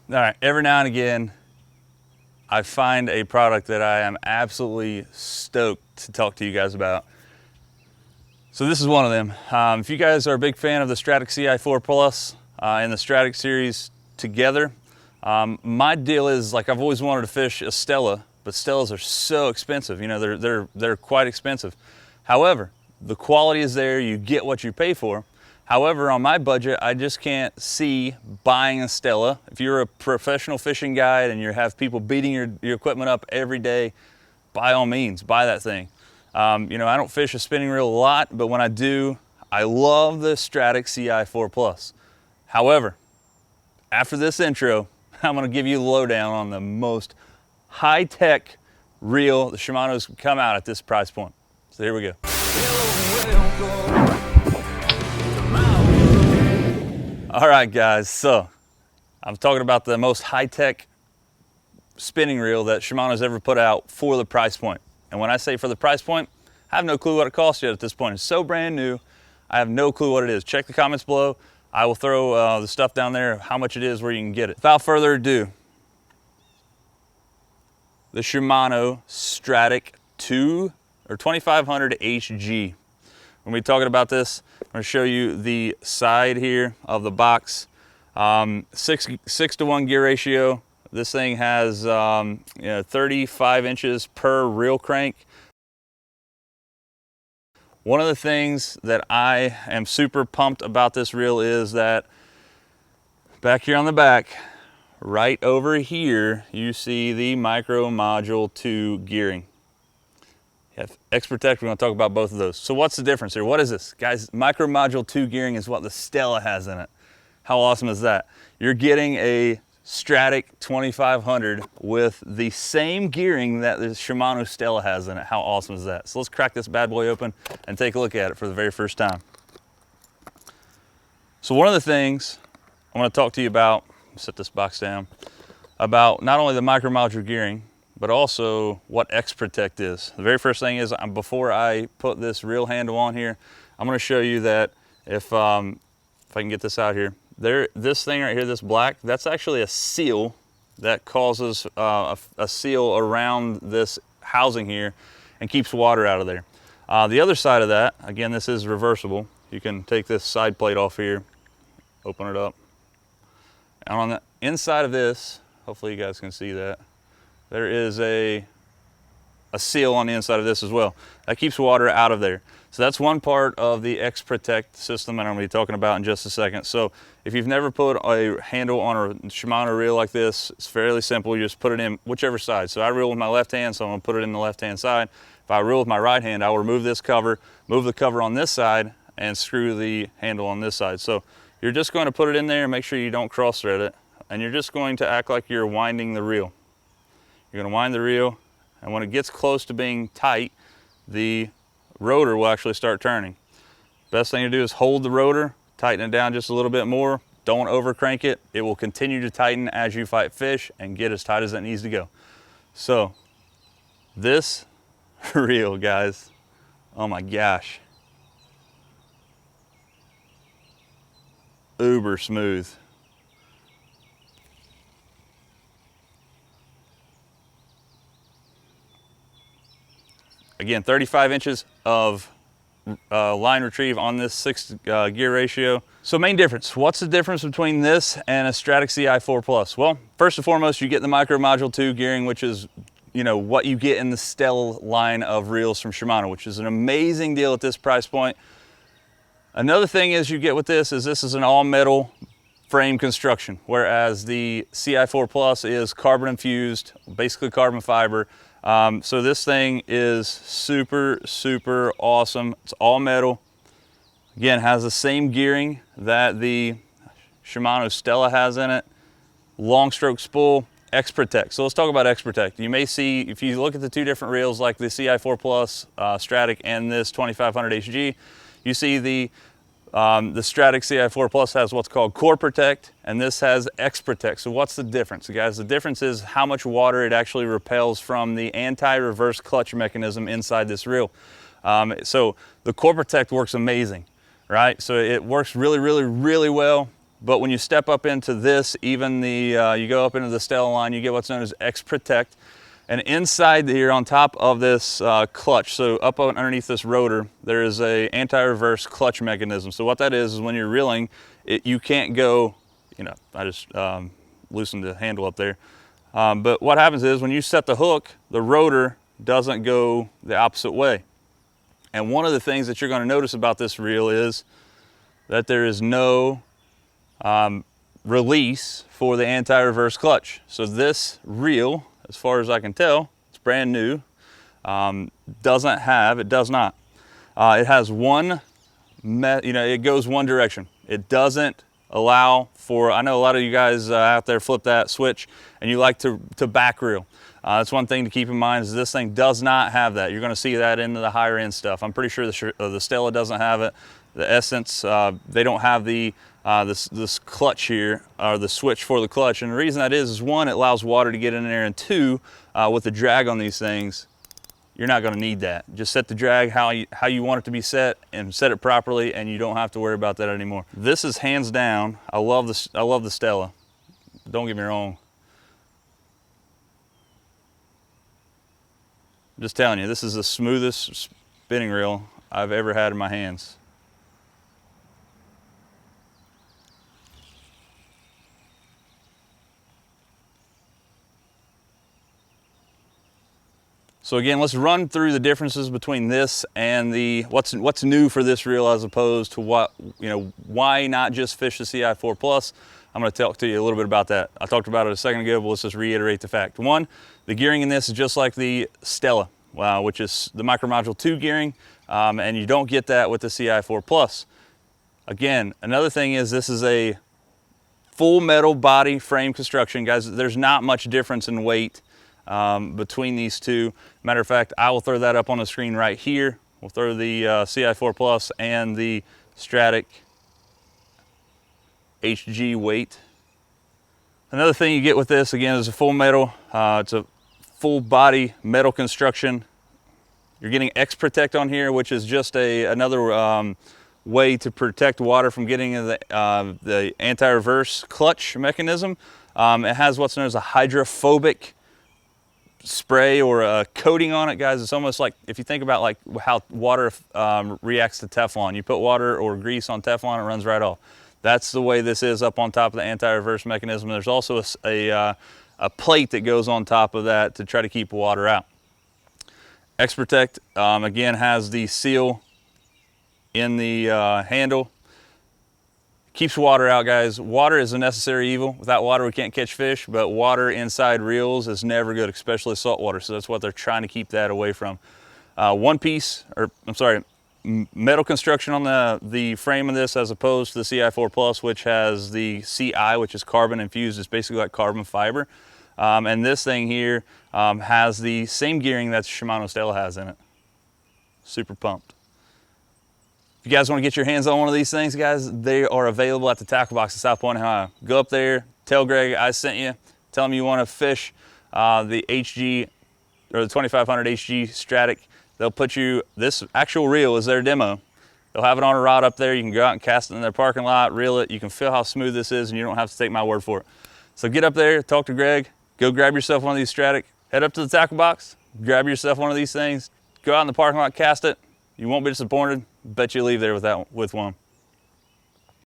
All right, every now and again, I find a product that I am absolutely stoked to talk to you guys about. So this is one of them. If you guys are a big fan of the Stradic CI4 Plus and the Stradic series together, my deal is, like, I've always wanted to fish a Stella, but Stellas are so expensive. You know, they're quite expensive. However, the quality is there. You get what you pay for. However, on my budget, I just can't see buying a Stella. If you're a professional fishing guide and you have people beating your equipment up every day, by all means, buy that thing. You know, I don't fish a spinning reel a lot, but when I do, I love the Stradic CI4 Plus. However, after this intro, I'm gonna give you the lowdown on the most high-tech reel the Shimano's come out at this price point. So here we go. All right, guys, so I'm talking about the most high-tech spinning reel that Shimano's ever put out for the price point. And when I say for the price point, I have no clue what it costs yet at this point. It's so brand new, I have no clue what it is. Check the comments below. I will throw the stuff down there, how much it is, where you can get it. Without further ado, the Shimano Stradic 2 or 2500 HG. When we're talking about this, I'm going to show you the side here of the box. 6:1 gear ratio. This thing has 35 inches per reel crank. One of the things that I am super pumped about this reel is that back here on the back, right over here, you see the Micromodule II gearing. You have X-Protect, we're gonna talk about both of those. So what's the difference here? What is this? Guys, Micromodule II gearing is what the Stella has in it. How awesome is that? You're getting a Stradic 2500 with the same gearing that the Shimano Stella has in it. How awesome is that? So let's crack this bad boy open and take a look at it for the very first time. So one of the things I want to talk to you about, set this box down, about not only the Micromodule gearing, but also what X-Protect is. The very first thing is, before I put this reel handle on here, I'm going to show you that if I can get this out here, this thing right here, this black, that's actually a seal that causes a seal around this housing here and keeps water out of there. The other side of that, again, this is reversible. You can take this side plate off here, open it up. And on the inside of this, hopefully you guys can see that, there is a seal on the inside of this as well. That keeps water out of there. So that's one part of the X-Protect system that I'm going to be talking about in just a second. So if you've never put a handle on a Shimano reel like this, it's fairly simple. You just put it in whichever side. So I reel with my left hand, so I'm going to put it in the left-hand side. If I reel with my right hand, I will remove this cover, move the cover on this side, and screw the handle on this side. So you're just going to put it in there and make sure you don't cross-thread it. And you're just going to act like you're winding the reel. You're going to wind the reel, and when it gets close to being tight, the rotor will actually start turning. Best thing to do is hold the rotor, tighten it down just a little bit more. Don't over crank it. It will continue to tighten as you fight fish and get as tight as it needs to go. So this reel, guys, oh my gosh, uber smooth. Again, 35 inches of line retrieve on this 6 gear ratio. So main difference, what's the difference between this and a Stradic CI4 Plus? Well, first and foremost, you get the Micromodule II gearing, which is, you know, what you get in the Stella line of reels from Shimano, which is an amazing deal at this price point. Another thing is you get with this is an all metal frame construction, whereas the CI4 Plus is carbon infused, basically carbon fiber. So this thing is super, super awesome. It's all metal. Again, has the same gearing that the Shimano Stella has in it. Long stroke spool, X-Protect. So let's talk about X-Protect. You may see, if you look at the two different reels, like the CI4 Plus Stradic and this 2500 HG, you see the Stradic CI4 Plus has what's called Core Protect, and this has X-Protect. So what's the difference, guys? The difference is how much water it actually repels from the anti-reverse clutch mechanism inside this reel. So the Core Protect works amazing, right? So it works really, really, really well But when you step up into this, even the you go up into the Stella line, you get what's known as X Protect. And inside here on top of this clutch, so up underneath this rotor, there is a anti-reverse clutch mechanism. So what that is when you're reeling, you can't go, you know, I just loosened the handle up there. But what happens is when you set the hook, the rotor doesn't go the opposite way. And one of the things that you're going to notice about this reel is that there is no release for the anti-reverse clutch. So this reel, as far as I can tell, it's brand new, it does not. It has one, it goes one direction. It doesn't allow for, I know a lot of you guys out there flip that switch and you like to back reel. That's one thing to keep in mind, is this thing does not have that. You're going to see that into the higher end stuff. I'm pretty sure the Stella doesn't have it. The Essence, they don't have this clutch here, or the switch for the clutch. And the reason that is one, it allows water to get in there, and two, with the drag on these things, you're not going to need that. Just set the drag how you want it to be set, and set it properly, and you don't have to worry about that anymore. This is hands down, I love the Stella. Don't get me wrong. I'm just telling you, this is the smoothest spinning reel I've ever had in my hands. So again, let's run through the differences between this and the what's new for this reel, as opposed to why not just fish the CI4 Plus. I'm going to talk to you a little bit about that. I talked about it a second ago, but let's just reiterate the fact. One, the gearing in this is just like the Stella, which is the Micromodule II gearing, and you don't get that with the CI4 Plus. Again, another thing is this is a full metal body frame construction, guys. There's not much difference in weight between these two. Matter of fact, I will throw that up on the screen right here. We'll throw the CI4 Plus and the Stradic HG weight. Another thing you get with this, again, is a full metal. It's a full body metal construction. You're getting X Protect on here, which is just another way to protect water from getting into the anti-reverse clutch mechanism. It has what's known as a hydrophobic spray or a coating on it, guys. It's almost like, if you think about like how water reacts to Teflon. You put water or grease on Teflon, it runs right off. That's the way this is up on top of the anti-reverse mechanism. There's also a plate that goes on top of that to try to keep water out. X Protect, again, has the seal in the handle. Keeps water out, guys. Water is a necessary evil. Without water, we can't catch fish, but water inside reels is never good, especially saltwater. So that's what they're trying to keep that away from. Metal construction on the frame of this, as opposed to the CI4 Plus, which has the CI, which is carbon infused. It's basically like carbon fiber. And this thing here has the same gearing that Shimano Stella has in it. Super pumped. If you guys want to get your hands on one of these things, guys, they are available at the tackle box in South Point, Ohio. Go up there, tell Greg I sent you, tell him you want to fish the HG, or the 2500 HG Stradic. They'll put you, this actual reel is their demo. They'll have it on a rod up there. You can go out and cast it in their parking lot, reel it. You can feel how smooth this is, and you don't have to take my word for it. So get up there, talk to Greg, go grab yourself one of these Stradic, head up to the tackle box, grab yourself one of these things, go out in the parking lot, cast it. You won't be disappointed. Bet you leave there with one.